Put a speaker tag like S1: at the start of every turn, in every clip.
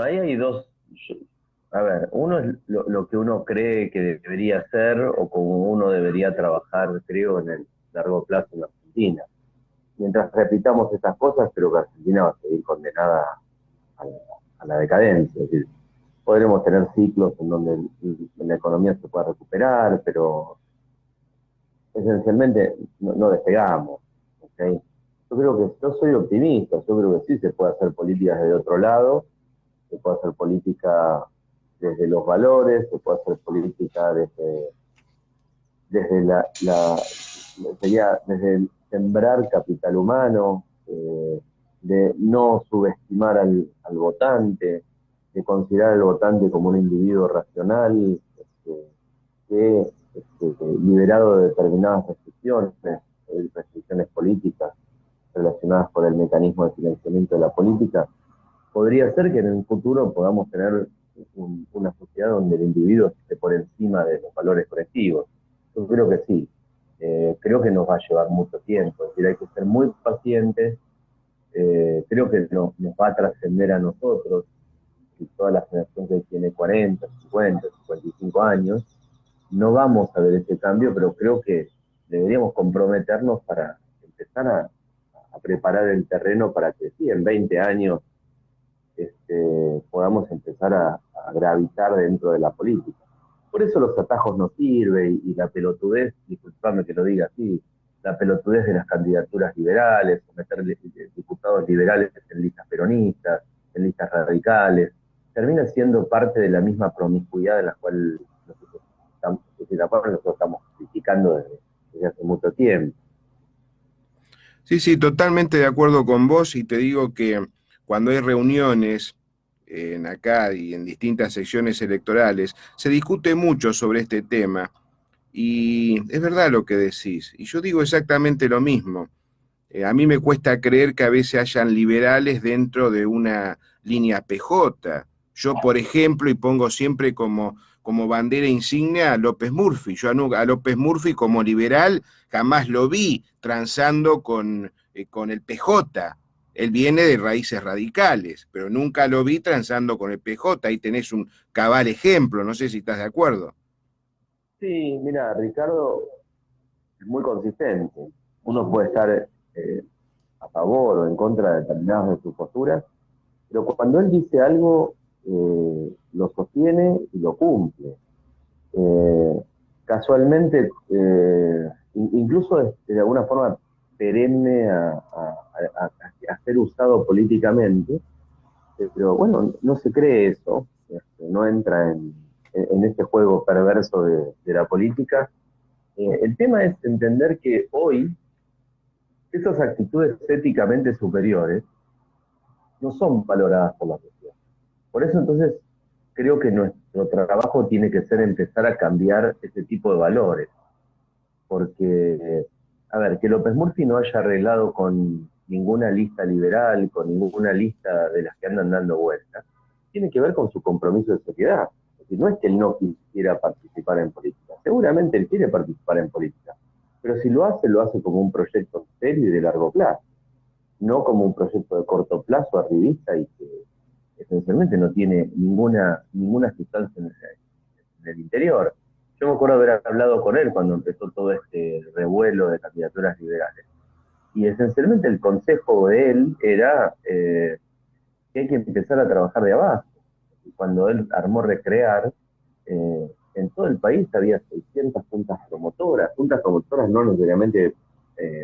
S1: ahí hay dos. A ver, uno es lo que uno cree que debería ser o como uno debería trabajar, creo, en el largo plazo en Argentina. Mientras repitamos estas cosas, creo que Argentina va a seguir condenada a la, a la decadencia. Es decir, podremos tener ciclos en donde la economía se pueda recuperar, pero esencialmente no despegamos. ¿Okay? Yo creo que yo soy optimista, yo creo que sí se puede hacer políticas desde otro lado, se puede hacer política desde los valores, se puede hacer política desde sería desde el sembrar capital humano, de no subestimar al votante, de considerar al votante como un individuo racional, que liberado de determinadas restricciones políticas relacionadas con el mecanismo de financiamiento de la política, podría ser que en un futuro podamos tener una sociedad donde el individuo esté por encima de los valores colectivos. Yo creo que sí. Creo que nos va a llevar mucho tiempo. Es decir, hay que ser muy pacientes. Creo que nos va a trascender a nosotros y toda la generación que tiene 40, 50, 55 años. No vamos a ver ese cambio, pero creo que deberíamos comprometernos para empezar a preparar el terreno para que sí, en 20 años podamos empezar a gravitar dentro de la política. Por eso los atajos no sirven y la pelotudez, disculpame que lo diga así, la pelotudez de las candidaturas liberales, o meter diputados liberales en listas peronistas, en listas radicales, termina siendo parte de la misma promiscuidad en la cual nosotros estamos criticando desde hace mucho tiempo.
S2: Sí, sí, totalmente de acuerdo con vos y te digo que cuando hay reuniones en acá y en distintas secciones electorales, se discute mucho sobre este tema y es verdad lo que decís. Y yo digo exactamente lo mismo. A mí me cuesta creer que a veces hayan liberales dentro de una línea PJ. Yo, por ejemplo, y pongo siempre como bandera insignia a López Murphy. Yo a López Murphy como liberal jamás lo vi transando con el PJ. Él viene de raíces radicales, pero nunca lo vi transando con el PJ. Ahí tenés un cabal ejemplo, no sé si estás de acuerdo.
S1: Sí, mira, Ricardo es muy consistente. Uno puede estar a favor o en contra de determinadas de sus posturas, pero cuando él dice algo, lo sostiene y lo cumple. Eh, Casualmente, incluso de alguna forma perenne a ser usado políticamente, pero bueno, no se cree eso, no entra en este juego perverso de la política. El tema es entender que hoy esas actitudes éticamente superiores no son valoradas por la sociedad. Por eso entonces creo que nuestro trabajo tiene que ser empezar a cambiar ese tipo de valores, porque, a ver, que López Murphy no haya arreglado con ninguna lista liberal, con ninguna lista de las que andan dando vueltas, tiene que ver con su compromiso de sociedad. Es decir, no es que él no quisiera participar en política, seguramente él quiere participar en política, pero si lo hace como un proyecto serio y de largo plazo, no como un proyecto de corto plazo, arribista y que esencialmente no tiene ninguna sustancia en el interior. Yo me acuerdo haber hablado con él cuando empezó todo este revuelo de candidaturas liberales. Y esencialmente el consejo de él era que hay que empezar a trabajar de abajo. Y cuando él armó Recrear, en todo el país había 600 juntas promotoras no necesariamente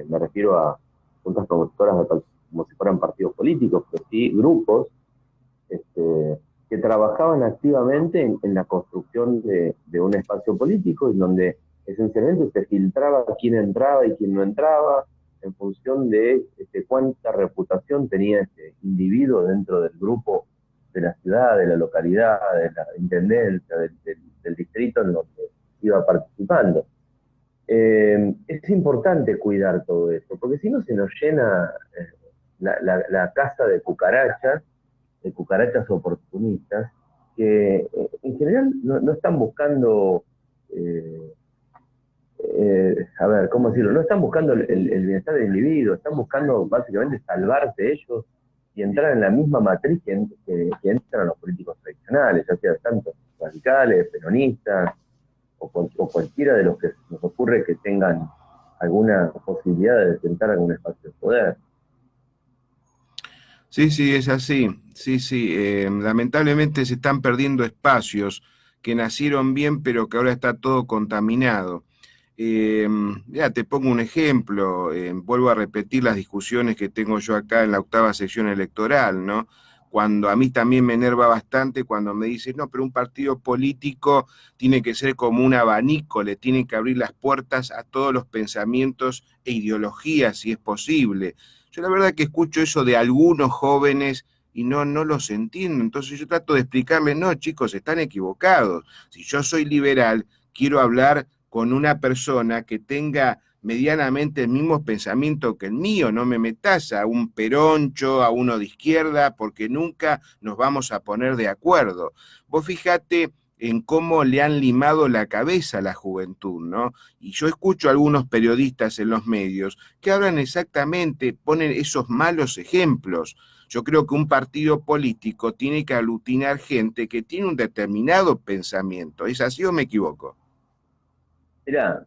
S1: me refiero a juntas promotoras como si fueran partidos políticos, pero sí grupos que trabajaban activamente en la construcción de un espacio político en donde esencialmente se filtraba quién entraba y quién no entraba en función de cuánta reputación tenía ese individuo dentro del grupo de la ciudad, de la localidad, de la intendencia, del distrito en donde iba participando. Es importante cuidar todo eso, porque si no se nos llena la casa de cucarachas oportunistas, que en general no están buscando, eh, a ver, ¿cómo decirlo? No están buscando el bienestar del individuo, están buscando básicamente salvarse ellos y entrar en la misma matriz que entran los políticos tradicionales, ya sea tanto radicales, peronistas, o cualquiera de los que nos ocurre que tengan alguna posibilidad de detentar algún espacio de poder.
S2: Sí, sí, es así. Sí, sí. Lamentablemente se están perdiendo espacios que nacieron bien, pero que ahora está todo contaminado. Ya te pongo un ejemplo. Vuelvo a repetir las discusiones que tengo yo acá en la octava sección electoral, ¿no? Cuando a mí también me enerva bastante cuando me dicen, no, pero un partido político tiene que ser como un abanico, le tiene que abrir las puertas a todos los pensamientos e ideologías, si es posible. Yo la verdad que escucho eso de algunos jóvenes y no los entiendo. Entonces yo trato de explicarles, no, chicos, están equivocados. Si yo soy liberal, quiero hablar con una persona que tenga medianamente el mismo pensamiento que el mío. No me metas a un peroncho, a uno de izquierda, porque nunca nos vamos a poner de acuerdo. Vos fijate en cómo le han limado la cabeza a la juventud, ¿no? Y yo escucho a algunos periodistas en los medios que hablan exactamente, ponen esos malos ejemplos. Yo creo que un partido político tiene que aglutinar gente que tiene un determinado pensamiento. ¿Es así o me equivoco?
S1: Mirá,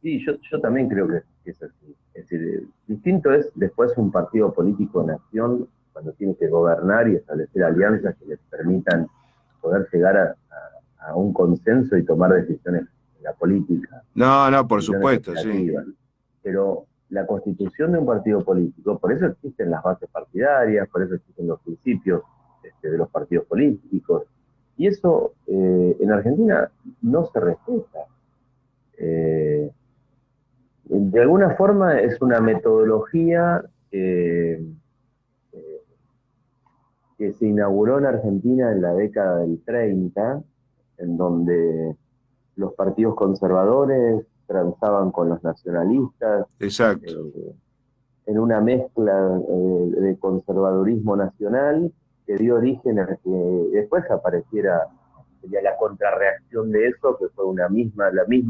S1: sí, yo también creo que es así. Es decir, distinto es después un partido político en acción cuando tiene que gobernar y establecer alianzas que les permitan poder llegar a un consenso y tomar decisiones en la política,
S2: No, no, por
S1: decisiones
S2: supuesto, sí.
S1: operativas. Pero la constitución de un partido político, por eso existen las bases partidarias, por eso existen los principios de los partidos políticos, y eso en Argentina no se respeta. Eh, de alguna forma es una metodología que se inauguró en Argentina en la década del 30, en donde los partidos conservadores transaban con los nacionalistas,
S2: Exacto.
S1: en una mezcla de conservadurismo nacional que dio origen a que después apareciera sería la contrarreacción de eso, que fue la misma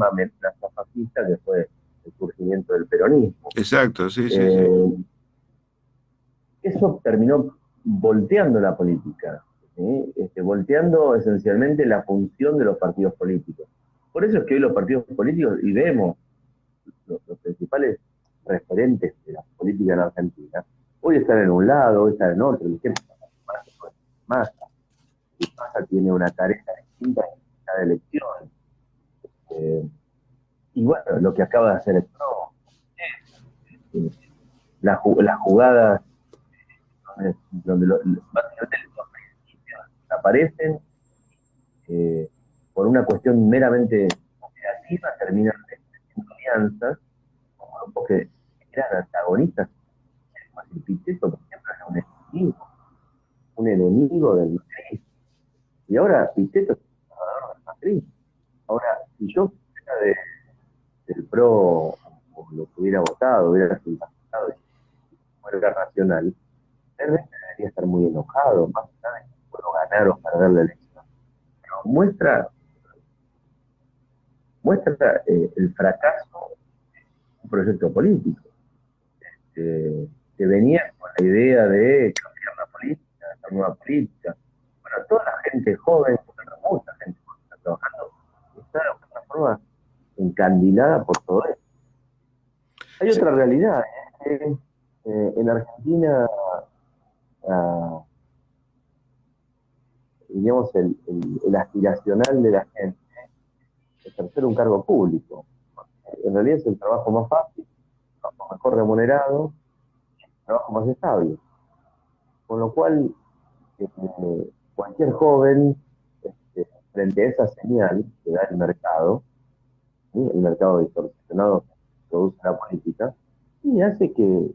S1: amenaza fascista que fue el surgimiento del peronismo.
S2: Exacto, sí, sí, sí.
S1: Eh, Eso terminó volteando la política, ¿sí? Volteando esencialmente la función de los partidos políticos. Por eso es que hoy los partidos políticos, y vemos los principales referentes de la política en Argentina, hoy están en un lado, hoy están en otro. El ejemplo Massa. Y Massa tiene una tarea distinta en cada elección. Y bueno, lo que acaba de hacer el PRO, las jugadas donde básicamente los principios aparecen por una cuestión meramente operativa, terminan teniendo alianzas con grupos que eran antagonistas. El Pichetto, por ejemplo, era un enemigo del Macri. Y ahora Pichetto es un embajador del Macri. Ahora, si yo fuera del PRO o lo que hubiera votado, hubiera simpatizado y fuera racional, realmente debería estar muy enojado, más allá de que puedo ganar o perder la elección. Pero muestra el fracaso de un proyecto político que venía con la idea de cambiar la política, esta nueva política. Bueno, toda la gente joven, mucha gente que está trabajando, está de alguna forma encandilada por todo esto. Hay
S2: Sí,
S1: otra realidad, en Argentina, ah, digamos, el aspiracional de la gente es ejercer un cargo público. En realidad es el trabajo más fácil, el trabajo mejor remunerado, el trabajo más estable. Con lo cual, cualquier joven, frente a esa señal que da el mercado, ¿sí? El mercado distorsionado que produce la política, y hace que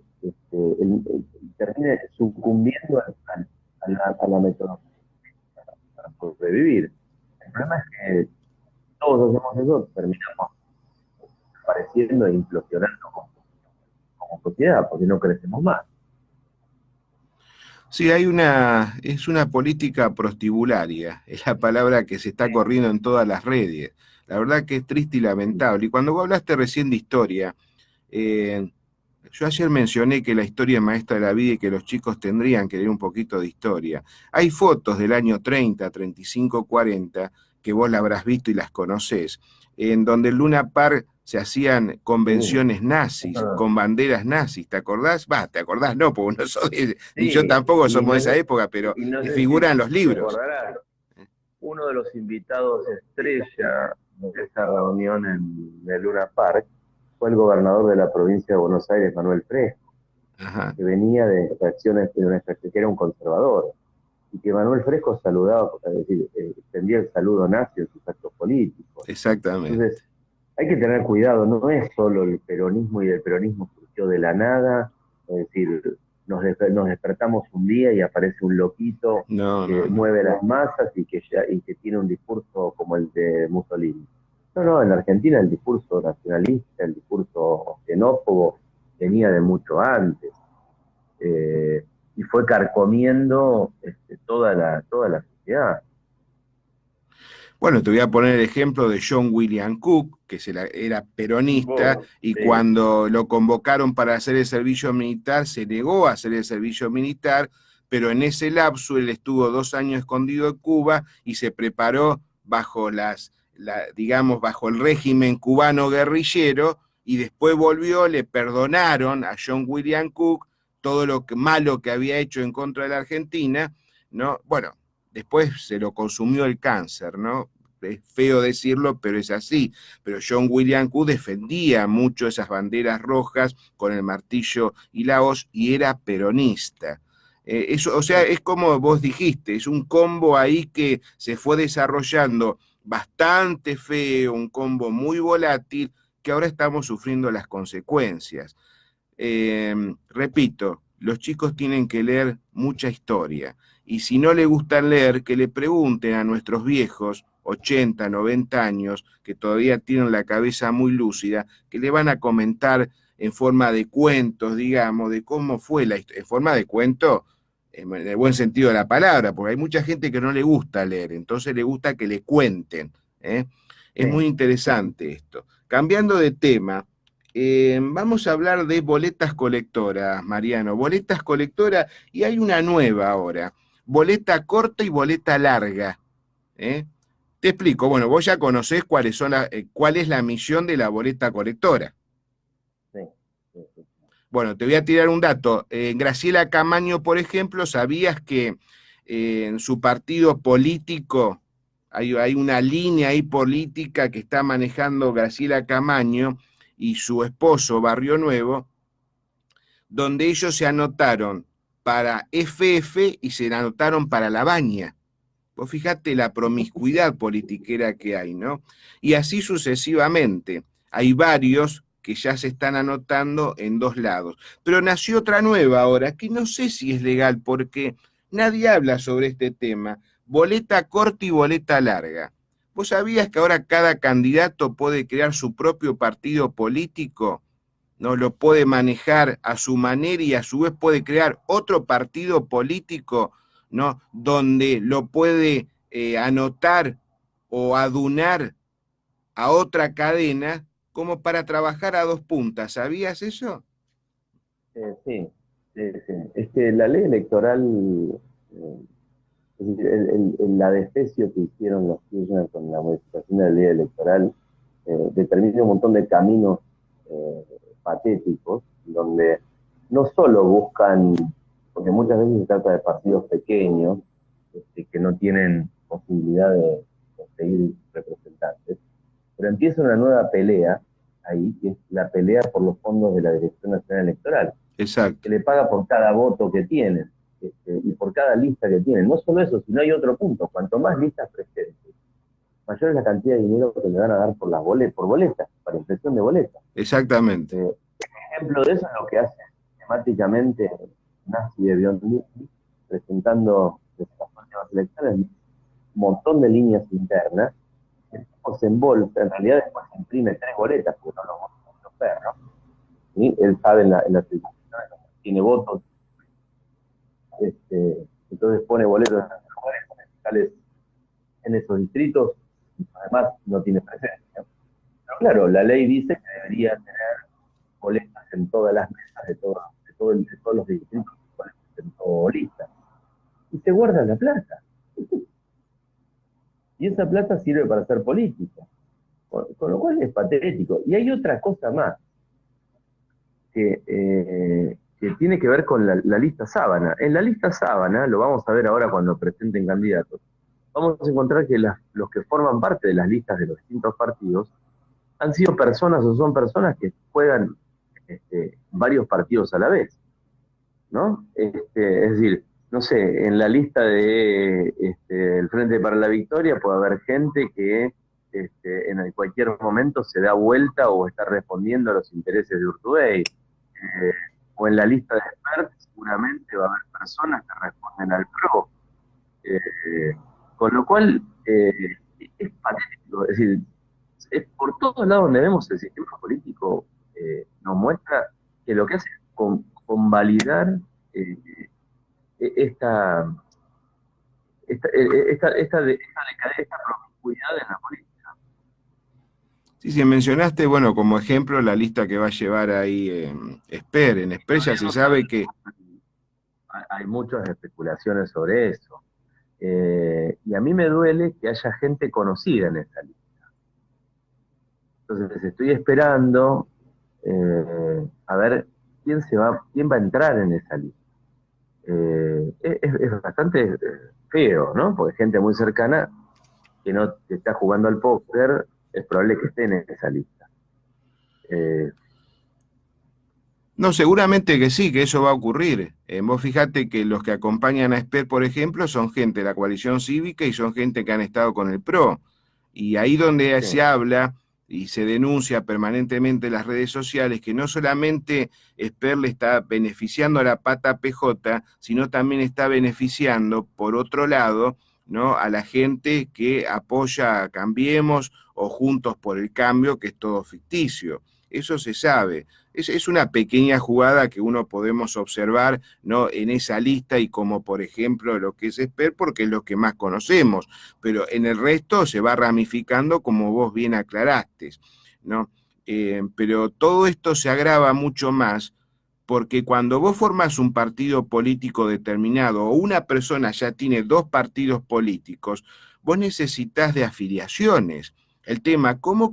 S1: termine sucumbiendo a la metodología para sobrevivir. El problema es que todos hacemos eso, terminamos apareciendo e implosionando como sociedad, porque no crecemos más.
S2: sí, es una política prostibularia, es la palabra que se está corriendo en todas las redes. La verdad que es triste y lamentable. Y cuando vos hablaste recién de historia, Yo ayer mencioné que la historia es maestra de la vida y que los chicos tendrían que leer un poquito de historia. Hay fotos del año 30, 35, 40, que vos la habrás visto y las conocés, en donde en Luna Park se hacían
S1: Sí,
S2: convenciones nazis,
S1: no,
S2: con banderas nazis, ¿te acordás? Va, ¿te acordás? No, porque no sos ni yo
S1: sí,
S2: tampoco somos de esa época, pero
S1: y no sé
S2: figuran los
S1: si
S2: libros.
S1: recordarás, uno de los invitados estrella de esa reunión en el Luna Park fue el gobernador de la provincia de Buenos Aires, Manuel Fresco,
S2: Ajá,
S1: que venía de extracciones de una extracción, que era un conservador, y que Manuel Fresco saludaba, es decir, extendía el saludo nazi en sus actos políticos.
S2: exactamente.
S1: Entonces, hay que tener cuidado, no es solo el peronismo y el peronismo surgió de la nada, es decir, nos despertamos un día y aparece un loquito
S2: No,
S1: que
S2: no, no.
S1: mueve las masas y que tiene un discurso como el de Mussolini. No, no, en la Argentina el discurso nacionalista, el discurso xenófobo venía de mucho antes, y fue carcomiendo toda la sociedad.
S2: Bueno, te voy a poner el ejemplo de John William Cook, que era peronista,
S1: Vos,
S2: y
S1: sí,
S2: cuando lo convocaron para hacer el servicio militar, se negó a hacer el servicio militar, pero en ese lapso él estuvo 2 años escondido en Cuba y se preparó bajo digamos, bajo el régimen cubano guerrillero, y después volvió, le perdonaron a John William Cook todo lo malo que había hecho en contra de la Argentina, ¿no? Bueno, después se lo consumió el cáncer, ¿no? Es feo decirlo, pero es así. Pero John William Cook defendía mucho esas banderas rojas con el martillo y la hoz y era peronista. Eso, o sea,
S1: sí,
S2: es como vos dijiste, es un combo ahí que se fue desarrollando bastante feo, un combo muy volátil, que ahora estamos sufriendo las consecuencias. Repito, los chicos tienen que leer mucha historia y si no le gustan leer, que le pregunten a nuestros viejos, 80, 90 años, que todavía tienen la cabeza muy lúcida, que le van a comentar en forma de cuentos, digamos, de cómo fue la historia, en forma de cuento, en el buen sentido de la palabra, porque hay mucha gente que no le gusta leer, entonces le gusta que le cuenten. ¿Eh? Es muy
S1: sí.
S2: interesante esto. Cambiando de tema, vamos a hablar de boletas colectoras, Mariano. Boletas colectoras, y hay una nueva ahora. Boleta corta y boleta larga. ¿Eh? Te explico. Bueno, vos ya conocés cuál es la misión de la boleta colectora.
S1: Sí, sí, sí.
S2: Bueno, te voy a tirar un dato. Graciela Camaño, por ejemplo, ¿sabías que en su partido político hay una línea ahí política que está manejando Graciela Camaño y su esposo Barrio Nuevo, donde ellos se anotaron para FF y se anotaron para La Baña? Vos fíjate la promiscuidad politiquera que hay, ¿no? Y así sucesivamente. Hay varios que ya se están anotando en dos lados. Pero nació otra nueva ahora, que no sé si es legal porque nadie habla sobre este tema. Boleta corta y boleta larga. ¿Vos sabías que ahora cada candidato puede crear su propio partido político? ¿No? Lo puede manejar a su manera y a su vez puede crear otro partido político, ¿no? Donde lo puede anotar o adunar a otra cadena como para trabajar a dos puntas. ¿Sabías eso?
S1: Sí, sí, sí. Es que la ley electoral, es decir, la desprecio que hicieron los Kirchner con la modificación de la ley electoral, determina un montón de caminos eh, patéticos, donde no solo buscan, porque muchas veces se trata de partidos pequeños, que no tienen posibilidad de conseguir representantes, pero empieza una nueva pelea ahí, que es la pelea por los fondos de la Dirección Nacional Electoral, que
S2: Exacto.
S1: le paga por cada voto que tienen, y por cada lista que tienen. No solo eso, sino hay otro punto. Cuanto más listas presentes, mayor es la cantidad de dinero que le van a dar por boletas, para impresión de boletas.
S2: Exactamente.
S1: Ejemplo de eso es lo que hace sistemáticamente Nazi de Biondi, presentando desde las últimas elecciones un montón de líneas internas, o se embolsa, en realidad después se imprime 3 boletas, porque no los votos los perros, ¿sí? Él sabe en las circunstancias, tiene votos, entonces pone boletos en los lugares fiscales en esos distritos, y además no tiene presencia. Pero claro, la ley dice que debería tener boletas en todas las mesas de todos los distritos o listas. Y se guarda la plata. Y esa plata sirve para hacer política. Con lo cual es patético. Y hay otra cosa más, que tiene que ver con la lista sábana. En la lista sábana, lo vamos a ver ahora cuando presenten candidatos, vamos a encontrar que los que forman parte de las listas de los distintos partidos han sido personas o son personas que juegan varios partidos a la vez, ¿no? Es decir, no sé, en la lista de el Frente para la Victoria puede haber gente que en cualquier momento se da vuelta o está respondiendo a los intereses de Urtubey. O en la lista de expertos seguramente va a haber personas que responden al PRO. Con lo cual es patético. Es decir, por todos lados donde vemos el sistema político nos muestra que lo que hace es convalidar esta promiscuidad en la política.
S2: Sí, sí, mencionaste, bueno, como ejemplo la lista que va a llevar ahí Esper. En Esper ya se sabe que...
S1: Hay muchas especulaciones sobre eso. Y a mí me duele que haya gente conocida en esa lista. Entonces estoy esperando a ver quién va a entrar en esa lista. Es bastante feo, ¿no? Porque gente muy cercana que no te está jugando al póker, es probable que esté en esa lista.
S2: No, seguramente que sí, que eso va a ocurrir. Vos fijate que los que acompañan a Esper, por ejemplo, son gente de la coalición cívica y son gente que han estado con el PRO. Y ahí donde
S1: Sí.
S2: se habla y se denuncia permanentemente en las redes sociales que no solamente Esper le está beneficiando a la pata PJ, sino también está beneficiando, por otro lado, ¿no?, a la gente que apoya a Cambiemos o Juntos por el Cambio, que es todo ficticio. Eso se sabe. Es una pequeña jugada que uno podemos observar, ¿no?, en esa lista y como por ejemplo lo que es Esper, porque es lo que más conocemos, pero en el resto se va ramificando como vos bien aclaraste, ¿no? Pero todo esto se agrava mucho más porque cuando vos formás un partido político determinado o una persona ya tiene dos partidos políticos, vos necesitas de afiliaciones. El tema, ¿cómo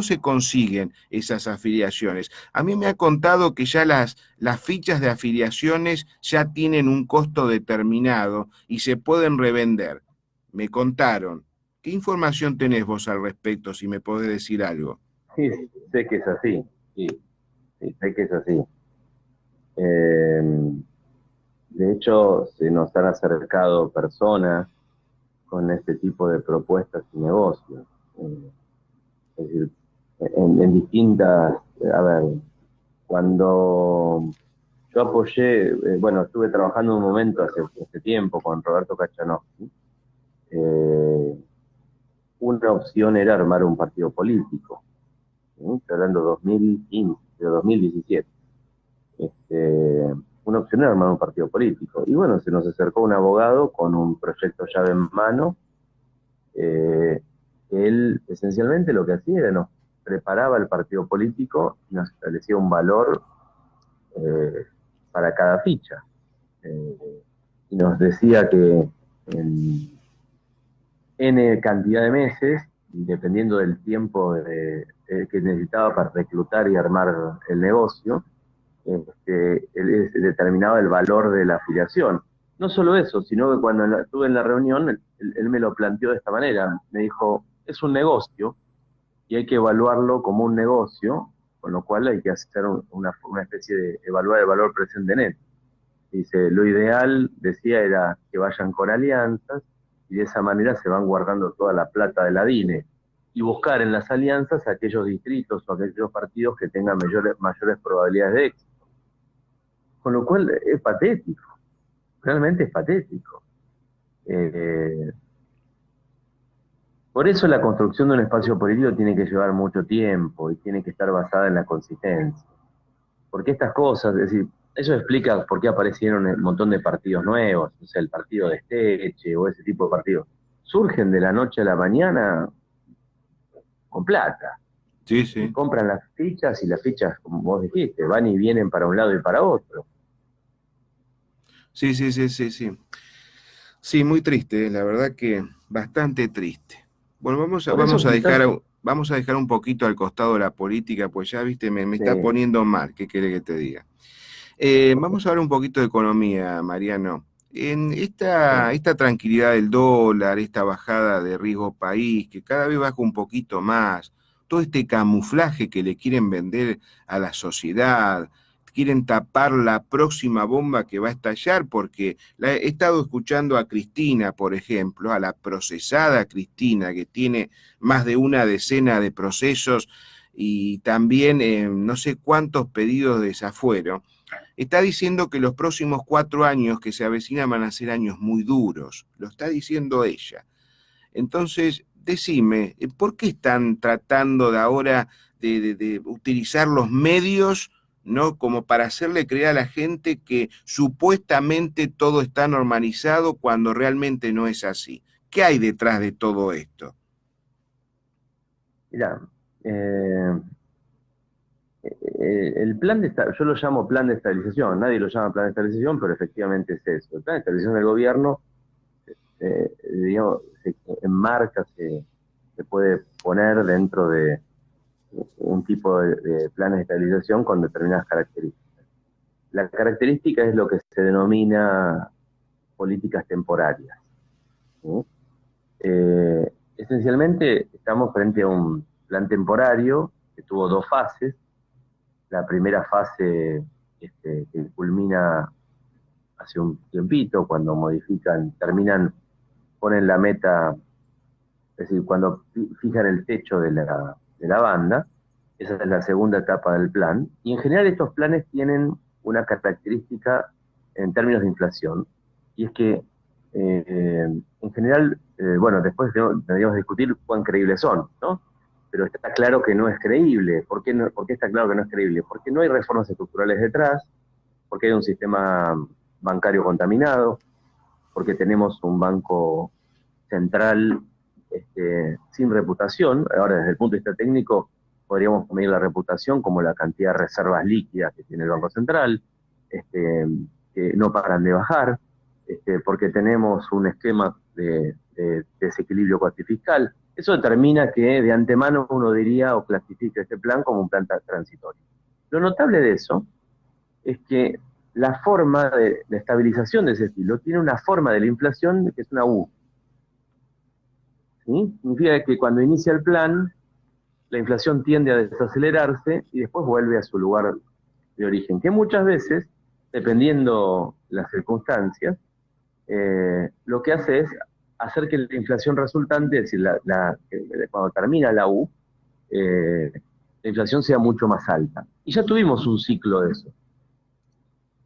S2: se consiguen esas afiliaciones? A mí me ha contado que ya las fichas de afiliaciones ya tienen un costo determinado y se pueden revender. Me contaron. ¿Qué información tenés vos al respecto, si me podés decir algo?
S1: Sí, sé que es así. Sí, sé que es así. De hecho, se nos han acercado personas con este tipo de propuestas y negocios. Es decir, en distintas... A ver, cuando yo apoyé, bueno, estuve trabajando un momento hace tiempo con Roberto Kachanovsky, una opción era armar un partido político. Estoy hablando de 2015, de 2017. Una opción era armar un partido político. Y bueno, se nos acercó un abogado con un proyecto llave en mano. Él esencialmente lo que hacía era nos preparaba el partido político y nos establecía un valor para cada ficha. Y nos decía que en N cantidad de meses, dependiendo del tiempo que necesitaba para reclutar y armar el negocio, él determinaba el valor de la afiliación. No solo eso, sino que cuando estuve en la reunión, él me lo planteó de esta manera. Me dijo, es un negocio y hay que evaluarlo como un negocio, con lo cual hay que hacer una especie de evaluar el valor presente en él. Dice, lo ideal, decía, era que vayan con alianzas y de esa manera se van guardando toda la plata de la DINE y buscar en las alianzas aquellos distritos o aquellos partidos que tengan mayores probabilidades de éxito. Con lo cual es patético, realmente es patético. Por eso la construcción de un espacio político tiene que llevar mucho tiempo y tiene que estar basada en la consistencia. Porque estas cosas, es decir, eso explica por qué aparecieron un montón de partidos nuevos, o sea, el partido de Esteche o ese tipo de partidos. Surgen de la noche a la mañana con plata.
S2: Sí,
S1: y
S2: sí.
S1: compran las fichas y las fichas, como vos dijiste, van y vienen para un lado y para otro.
S2: Sí, sí, sí, sí, sí. Sí, muy triste, la verdad que bastante triste. Bueno,
S1: Por eso quizás,
S2: vamos a dejar un poquito al costado la política, pues ya, viste, me está
S1: eh,
S2: poniendo mal, ¿qué quiere que te diga? Vamos a hablar un poquito de economía, Mariano. En
S1: sí,
S2: esta tranquilidad del dólar, esta bajada de riesgo país, que cada vez baja un poquito más, todo este camuflaje que le quieren vender a la sociedad, quieren tapar la próxima bomba que va a estallar, porque he estado escuchando a Cristina, por ejemplo, a la procesada Cristina, que tiene más de una decena de procesos y también no sé cuántos pedidos de desafuero. Está diciendo que los próximos 4 años que se avecinan van a ser años muy duros. Lo está diciendo ella. Entonces, decime, ¿por qué están tratando de ahora de utilizar los medios, ¿no? Como para hacerle creer a la gente que supuestamente todo está normalizado cuando realmente no es así? ¿Qué hay detrás de todo esto?
S1: mira, eh, el plan yo lo llamo plan de estabilización, nadie lo llama plan de estabilización, pero efectivamente es eso. El plan de estabilización del gobierno, digamos, se enmarca, se puede poner dentro de un tipo de planes de estabilización con determinadas características. La característica es lo que se denomina políticas temporarias, ¿sí? Esencialmente estamos frente a un plan temporario que tuvo dos fases. La primera fase que culmina hace un tiempito, cuando modifican, terminan, ponen la meta, es decir, cuando fijan el techo de la banda. Esa es la segunda etapa del plan. Y en general estos planes tienen una característica en términos de inflación, y es que en general, bueno, después deberíamos discutir cuán creíbles son, ¿no? Pero está claro que no es creíble. ¿Por qué, no, por qué está claro que no es creíble? Porque no hay reformas estructurales detrás, porque hay un sistema bancario contaminado, porque tenemos un banco central sin reputación. Ahora, desde el punto de vista técnico, podríamos medir la reputación como la cantidad de reservas líquidas que tiene el Banco Central, este, que no paran de bajar, porque tenemos un esquema de desequilibrio cuantifiscal. Eso determina que de antemano uno diría o clasifica este plan como un plan transitorio. Lo notable de eso es que la forma de estabilización de ese estilo tiene una forma de la inflación que es una U. ¿Sí? Significa que cuando inicia el plan, la inflación tiende a desacelerarse y después vuelve a su lugar de origen, que muchas veces, dependiendo las circunstancias, lo que hace es hacer que la inflación resultante, es decir, cuando termina la U, eh, la inflación sea mucho más alta. Y ya tuvimos un ciclo de eso.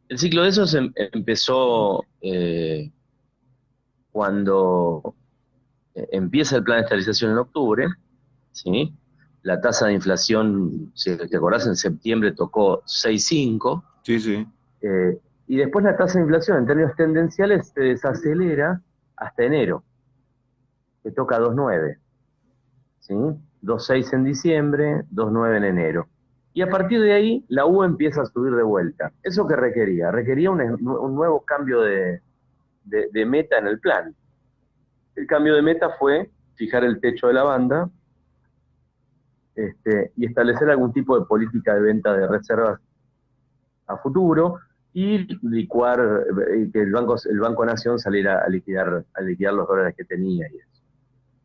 S1: El ciclo de eso empezó cuando empieza el plan de estabilización en octubre, ¿sí? La tasa de inflación, si te acordás, en septiembre tocó 6,5,
S2: Sí, sí.
S1: y después la tasa de inflación en términos tendenciales se desacelera hasta enero, que toca 2,9, ¿sí? 2,6 en diciembre, 2,9 en enero. Y a partir de ahí, la U empieza a subir de vuelta. ¿Eso qué requería? Requería un nuevo cambio de meta en el plan. El cambio de meta fue fijar el techo de la banda, y establecer algún tipo de política de venta de reservas a futuro, y licuar, y que el Banco Nación saliera a liquidar los dólares que tenía y eso.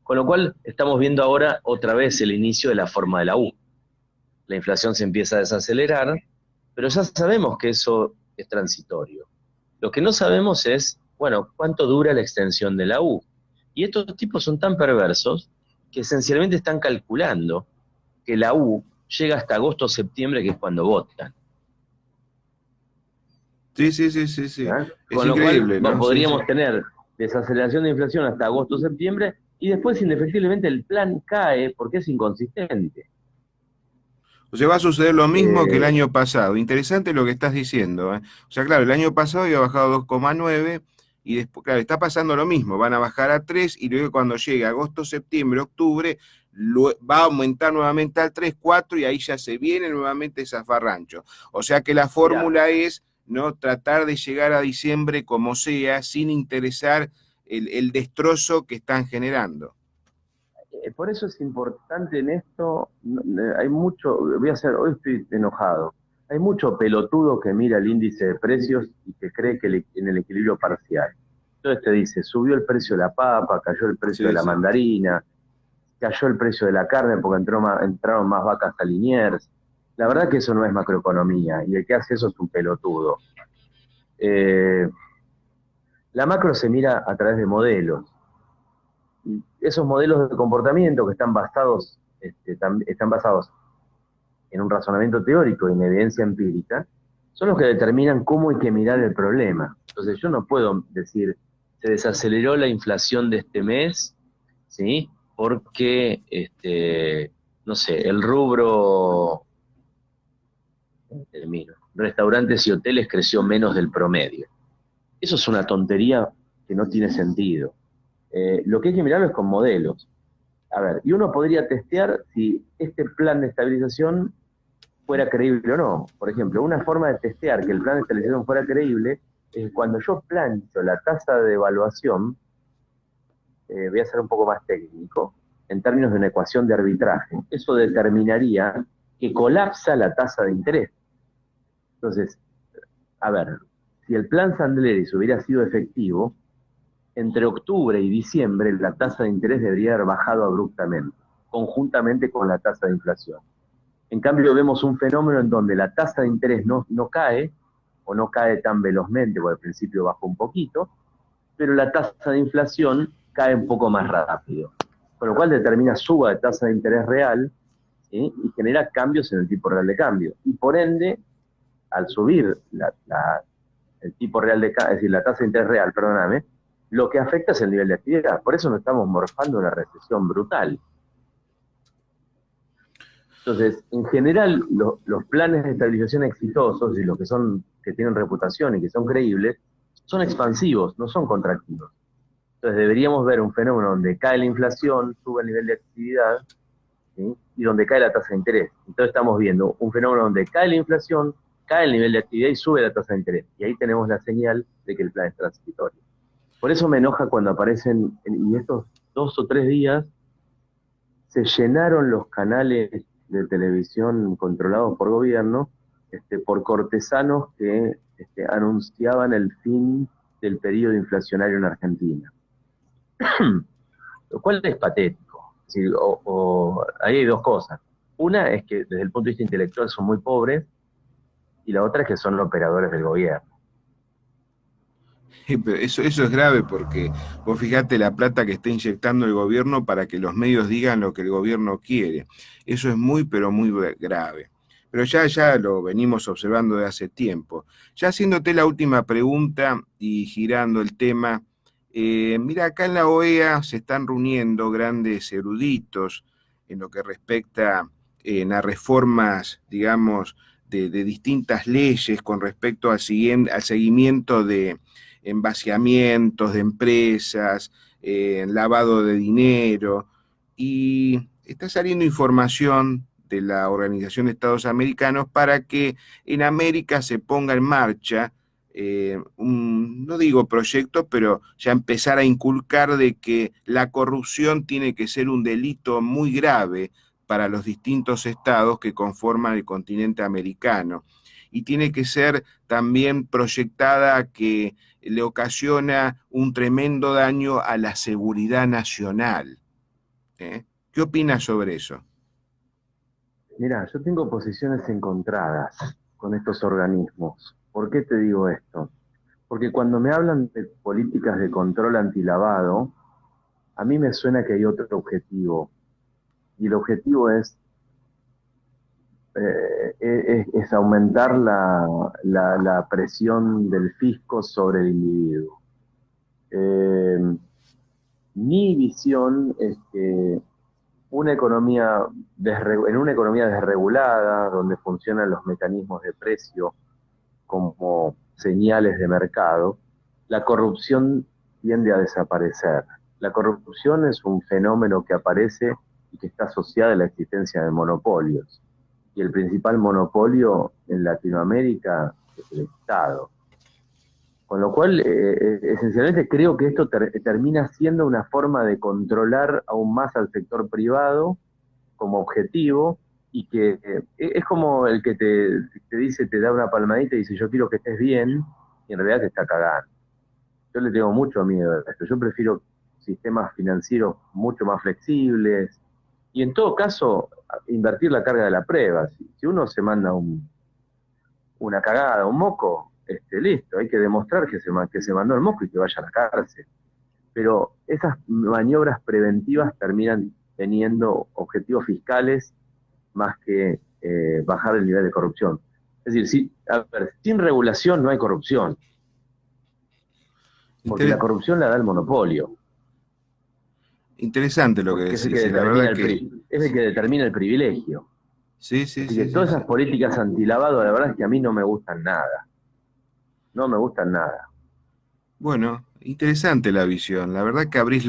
S1: Con lo cual estamos viendo ahora otra vez el inicio de la forma de la U. La inflación se empieza a desacelerar, pero ya sabemos que eso es transitorio. Lo que no sabemos es, bueno, cuánto dura la extensión de la U. Y estos tipos son tan perversos que esencialmente están calculando que la U llega hasta agosto o septiembre, que es cuando votan.
S2: Sí, sí, sí, sí, sí.
S1: ¿Ya?
S2: Es
S1: Con lo cual
S2: increíble, ¿no? Sí, sí.
S1: podríamos tener desaceleración de inflación hasta agosto o septiembre, y después indefectiblemente el plan cae porque es inconsistente.
S2: O sea, va a suceder lo mismo que el
S1: Eh,
S2: año pasado. Interesante lo que estás diciendo, ¿eh? O sea, claro, el año pasado había bajado 2,9 y después, claro, está pasando lo mismo. Van a bajar a 3 y luego cuando llegue agosto, septiembre, octubre, va a aumentar nuevamente al 3, 4 y ahí ya se viene nuevamente zafarrancho. O sea que la fórmula es, ¿no?, tratar de llegar a diciembre como sea, sin interesar el destrozo que están generando.
S1: Por eso es importante en esto, hay mucho, hoy estoy enojado, hay mucho pelotudo que mira el índice de precios y que cree que en el equilibrio parcial. Entonces te dice, subió el precio de la papa, cayó el precio de la mandarina, cayó el precio de la carne porque entraron más vacas a Liniers. La verdad que eso no es macroeconomía, y el que hace eso es un pelotudo. La macro se mira a través de modelos. Y esos modelos de comportamiento que están basados en un razonamiento teórico y en evidencia empírica, son los que determinan cómo hay que mirar el problema. Entonces yo no puedo decir, se desaceleró la inflación de este mes, ¿sí?, porque, no sé, el rubro, restaurantes y hoteles creció menos del promedio. Eso es una tontería que no tiene sentido. Lo que hay que mirarlo es con modelos. A ver, y uno podría testear si este plan de estabilización fuera creíble o no. Por ejemplo, una forma de testear que el plan de estabilización fuera creíble es cuando yo plancho la tasa de evaluación, voy a ser un poco más técnico, en términos de una ecuación de arbitraje. Eso determinaría que colapsa la tasa de interés. Entonces, a ver, si el plan Sandleris hubiera sido efectivo, entre octubre y diciembre la tasa de interés debería haber bajado abruptamente, conjuntamente con la tasa de inflación. En cambio, vemos un fenómeno en donde la tasa de interés no cae, o no cae tan velozmente, porque al principio bajó un poquito, pero la tasa de inflación cae un poco más rápido, con lo cual determina suba de tasa de interés real, ¿sí?, y genera cambios en el tipo real de cambio. Y por ende, al subir el tipo real de cambio, es decir, la tasa de interés real, perdóname, lo que afecta es el nivel de actividad. Por eso nos estamos morfando una recesión brutal. Entonces, en general, los planes de estabilización exitosos y los que tienen reputación y que son creíbles, son expansivos, no son contractivos. Entonces, deberíamos ver un fenómeno donde cae la inflación, sube el nivel de actividad, ¿sí?, y donde cae la tasa de interés. Entonces, estamos viendo un fenómeno donde cae la inflación, cae el nivel de actividad y sube la tasa de interés. Y ahí tenemos la señal de que el plan es transitorio. Por eso me enoja cuando aparecen, y estos 2 o 3 días, se llenaron los canales de televisión controlados por gobierno, por cortesanos que anunciaban el fin del periodo inflacionario en Argentina. Lo cual es patético. Es decir, ahí hay dos cosas. Una es que desde el punto de vista intelectual son muy pobres, y la otra es que son los operadores del gobierno.
S2: Pero eso es grave porque vos fijate la plata que está inyectando el gobierno para que los medios digan lo que el gobierno quiere. Eso es muy, pero muy grave. Pero ya lo venimos observando de hace tiempo. Ya haciéndote la última pregunta y girando el tema, mira, acá en la OEA se están reuniendo grandes eruditos en lo que respecta a reformas, digamos, de distintas leyes con respecto al seguimiento de en vaciamientos de empresas, en lavado de dinero, y está saliendo información de la Organización de Estados Americanos para que en América se ponga en marcha no digo proyecto, pero ya empezar a inculcar de que la corrupción tiene que ser un delito muy grave para los distintos estados que conforman el continente americano. Y tiene que ser también proyectada que le ocasiona un tremendo daño a la seguridad nacional. ¿Qué opinas sobre eso?
S1: Mirá, yo tengo posiciones encontradas con estos organismos. ¿Por qué te digo esto? Porque cuando me hablan de políticas de control antilavado, a mí me suena que hay otro objetivo. Y el objetivo es aumentar la presión del fisco sobre el individuo. Mi visión es que en una economía desregulada, donde funcionan los mecanismos de precio como señales de mercado, la corrupción tiende a desaparecer. La corrupción es un fenómeno que aparece y que está asociada a la existencia de monopolios. Y el principal monopolio en Latinoamérica es el Estado. Con lo cual, esencialmente creo que esto termina siendo una forma de controlar aún más al sector privado como objetivo, y que es como el que te dice, te da una palmadita y dice yo quiero que estés bien, y en realidad te está cagando. Yo le tengo mucho miedo a esto. Yo prefiero sistemas financieros mucho más flexibles y en todo caso invertir la carga de la prueba. Si uno se manda una cagada, un moco, listo, hay que demostrar que se mandó el moco y que vaya a la cárcel. Pero esas maniobras preventivas terminan teniendo objetivos fiscales más que bajar el nivel de corrupción. Es decir, sin regulación no hay corrupción, porque la corrupción la da el monopolio.
S2: Interesante lo que decís.
S1: Es el que determina el privilegio.
S2: Sí.
S1: Así que todas esas políticas antilavado, la verdad es que a mí no me gustan nada. No me gustan nada.
S2: Bueno, interesante la visión. La verdad que abrís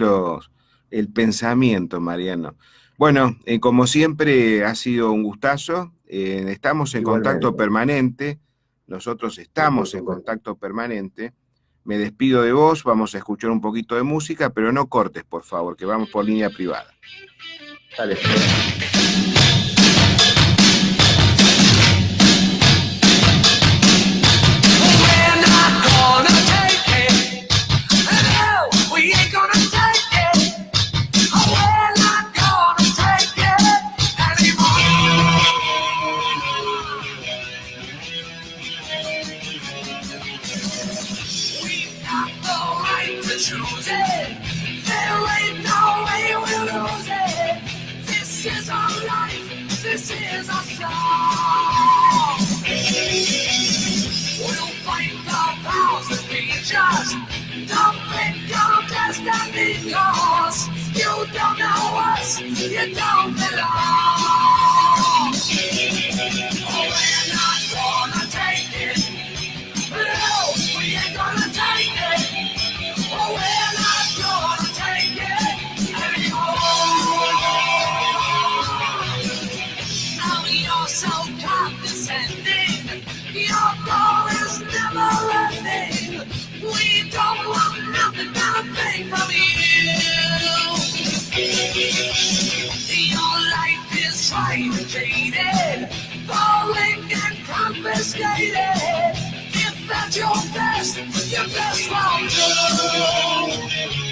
S2: el pensamiento, Mariano. Bueno, como siempre ha sido un gustazo. Estamos en contacto permanente. Nosotros estamos en contacto permanente. Me despido de vos, vamos a escuchar un poquito de música, pero no cortes, por favor, que vamos por línea privada.
S1: Dale.
S3: Because you don't know us, you don't belong. Oh, we're not gonna take it. No, we ain't gonna take it. Oh, we're not gonna take it anymore. Now you're so condescending. Your goal is never ending. We don't want nothing but a thing from you. Your life is trade-jaded, falling and confiscated. If that's your best won't do.